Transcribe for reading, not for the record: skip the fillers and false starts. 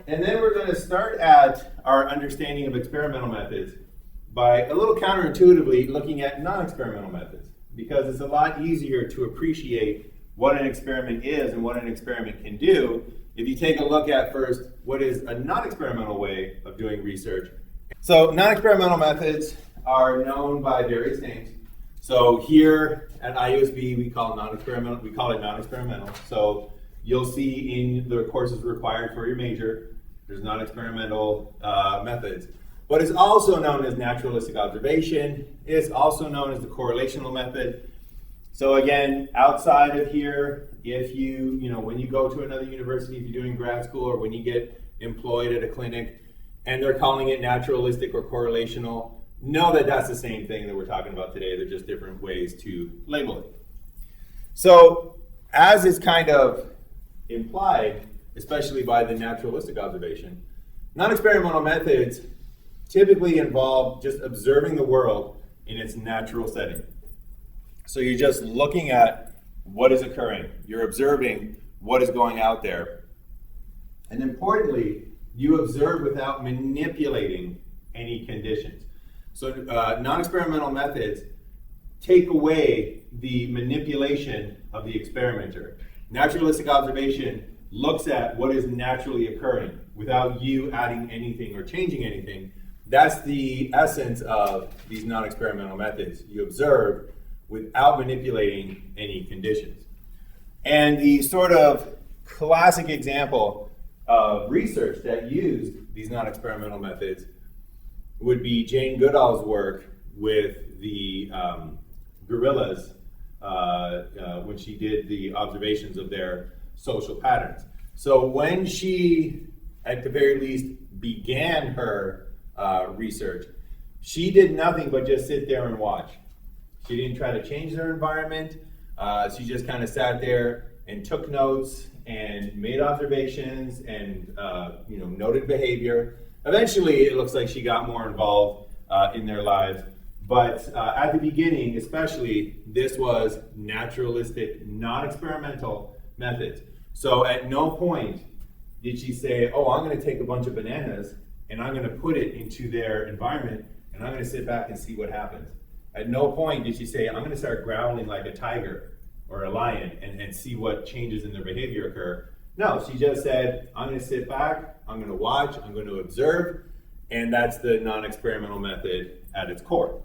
And then we're going to start at our understanding of experimental methods by a little counterintuitively looking at non-experimental methods, because it's a lot easier to appreciate what an experiment is and what an experiment can do if you take a look at first what is a non-experimental way of doing research. So non-experimental methods are known by various names. So here at IUSB we call it non-experimental. So you'll see in the courses required for your major, there's non-experimental methods. But it's also known as naturalistic observation. It's also known as the correlational method. So again, outside of here, if when you go to another university, if you're doing grad school, or when you get employed at a clinic and they're calling it naturalistic or correlational, know that that's the same thing that we're talking about today. They're just different ways to label it. So as is kind of implied, especially by the naturalistic observation, non-experimental methods typically involve just observing the world in its natural setting. So you're just looking at what is occurring. You're observing what is going out there. And importantly, you observe without manipulating any conditions. So non-experimental methods take away the manipulation of the experimenter. Naturalistic observation looks at what is naturally occurring without you adding anything or changing anything. That's the essence of these non-experimental methods. You observe without manipulating any conditions. And the sort of classic example of research that used these non-experimental methods would be Jane Goodall's work with the gorillas when she did the observations of their social patterns. So when she, at the very least, began her research, she did nothing but just sit there and watch. She didn't try to change their environment. She just kind of sat there and took notes and made observations and noted behavior. Eventually, it looks like she got more involved in their lives. But at the beginning, especially, this was naturalistic, non-experimental methods. So at no point did she say, oh, I'm going to take a bunch of bananas and I'm going to put it into their environment and I'm going to sit back and see what happens. At no point did she say, I'm going to start growling like a tiger or a lion and see what changes in their behavior occur. No, she just said, I'm going to sit back, I'm going to watch, I'm going to observe, and that's the non-experimental method at its core.